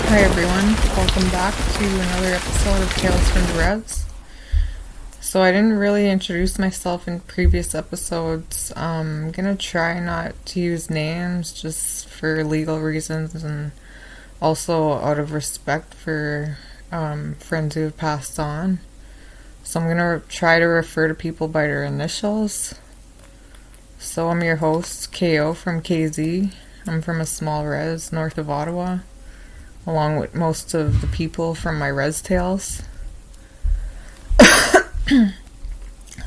Hi everyone, welcome back to another episode of Tales from the Revs. So I didn't really introduce myself in previous episodes. I'm gonna try not to use names just for legal reasons and also out of respect for friends who have passed on. So I'm gonna try to refer to people by their initials. So I'm your host, KO from KZ. I'm from a small res north of Ottawa, along with most of the people from my res tales.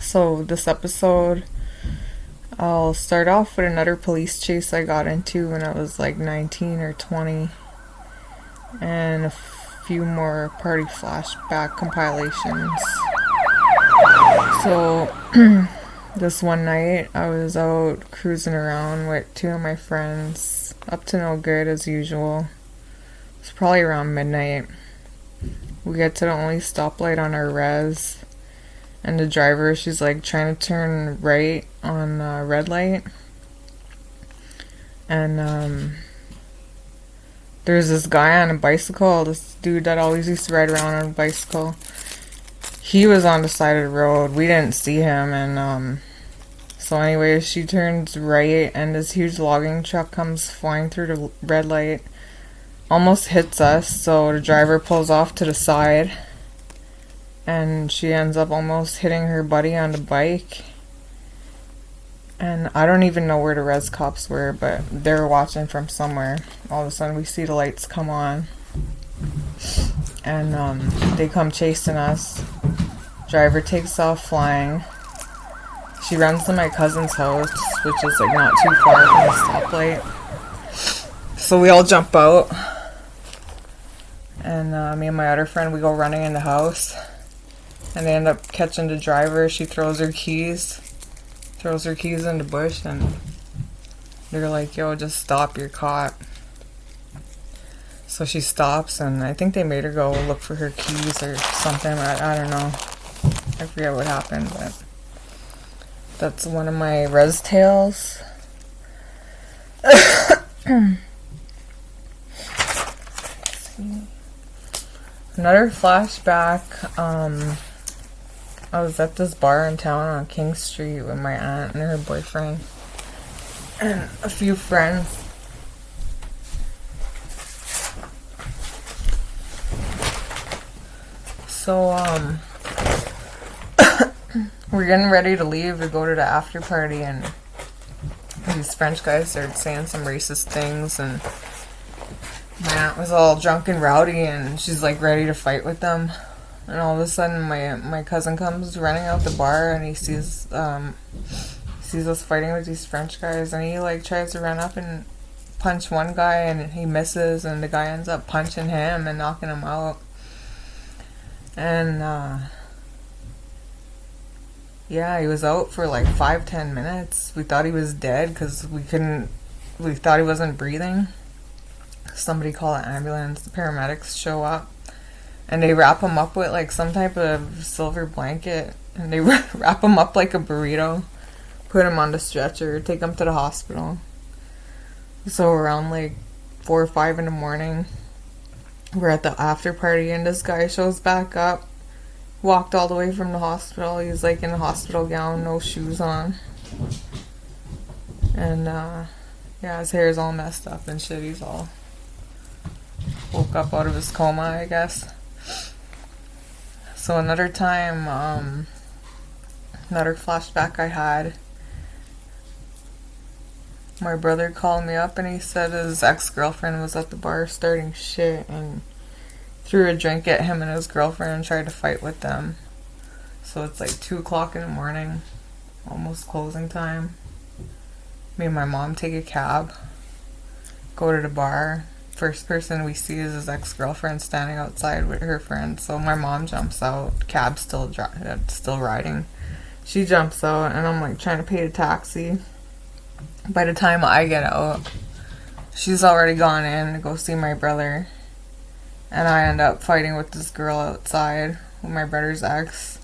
So this episode, I'll start off with another police chase I got into when I was like 19 or 20, and a few more party flashback compilations. So this one night I was out cruising around with two of my friends, up to no good as usual. It's probably around midnight. We get to the only stoplight on our res, and the driver, she's like trying to turn right on red light, and there's this guy on a bicycle, this dude that always used to ride around on a bicycle. He was on the side of the road. We didn't see him, and so anyway, she turns right, and this huge logging truck comes flying through the red light, almost hits us, so the driver pulls off to the side, and she ends up almost hitting her buddy on the bike. And I don't even know where the res cops were, but they were watching from somewhere. All of a sudden we see the lights come on, and they come chasing us. Driver takes off flying. She runs to my cousin's house, which is like not too far from the stoplight. So we all jump out, and me and my other friend, we go running in the house, and they end up catching the driver. She throws her keys in the bush, and they're like, "Yo, just stop, you're caught." So she stops, and I think they made her go look for her keys or something. I don't know. I forget what happened, but that's one of my res tales. Another flashback, I was at this bar in town on King Street with my aunt and her boyfriend and a few friends. So, we're getting ready to leave to go to the after party, and these French guys started saying some racist things, and my aunt was all drunk and rowdy, and she's like ready to fight with them. And all of a sudden my cousin comes running out the bar, and he sees us fighting with these French guys, and he like tries to run up and punch one guy, and he misses, and the guy ends up punching him and knocking him out. And yeah, he was out for like 5-10 minutes. We thought he was dead because we thought he wasn't breathing. Somebody call an ambulance. The paramedics show up, and they wrap him up with like some type of silver blanket, and they wrap him up like a burrito, put him on the stretcher, take him to the hospital. So around like 4 or 5 in the morning, we're at the after party, and this guy shows back up, walked all the way from the hospital. He's like in a hospital gown, no shoes on, and yeah, his hair's all messed up and shit. He's all woke up out of his coma, I guess. So another time, another flashback I had, my brother called me up, and he said his ex-girlfriend was at the bar starting shit and threw a drink at him and his girlfriend and tried to fight with them. So it's like 2 o'clock in the morning, almost closing time. Me and my mom take a cab, go to the bar. First person we see is his ex-girlfriend standing outside with her friend. So my mom jumps out, cab's still riding. She jumps out, and I'm like trying to pay a taxi. By the time I get out, she's already gone in to go see my brother, and I end up fighting with this girl outside with my brother's ex.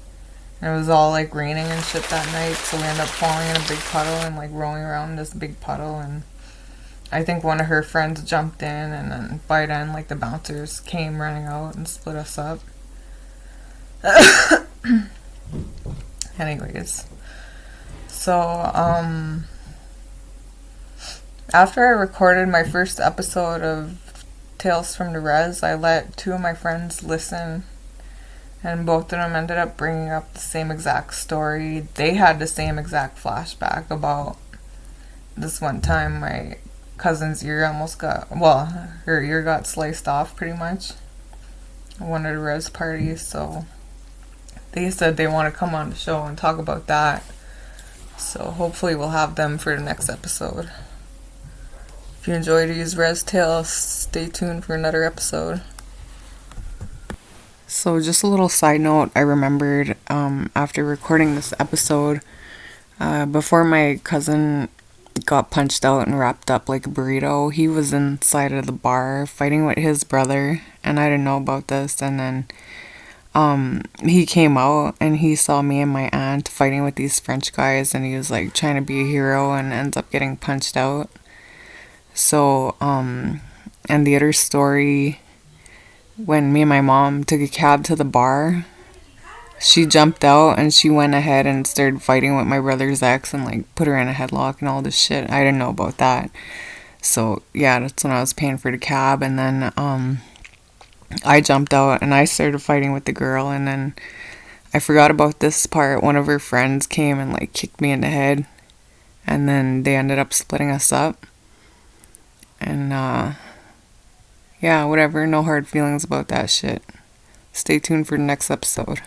And it was all like raining and shit that night, so we end up falling in a big puddle and like rolling around in this big puddle, and I think one of her friends jumped in, and then by then, like, the bouncers came running out and split us up. Anyways, so, after I recorded my first episode of Tales from the Res, I let two of my friends listen, and both of them ended up bringing up the same exact story. They had the same exact flashback about this one time my cousin's ear almost got, well, her ear got sliced off pretty much at one of the res parties. So they said they want to come on the show and talk about that. So hopefully we'll have them for the next episode. If you enjoyed these res tales, stay tuned for another episode. So just a little side note, I remembered after recording this episode, before my cousin got punched out and wrapped up like a burrito, he was inside of the bar fighting with his brother, and I didn't know about this. And then he came out and he saw me and my aunt fighting with these French guys, and he was like trying to be a hero and ends up getting punched out. So and the other story, when me and my mom took a cab to the bar, she jumped out and she went ahead and started fighting with my brother's ex and like put her in a headlock and all this shit. I didn't know about that. So yeah, that's when I was paying for the cab. And then I jumped out and I started fighting with the girl, and then I forgot about this part. One of her friends came and like kicked me in the head, and then they ended up splitting us up. And yeah, whatever, no hard feelings about that shit. Stay tuned for the next episode.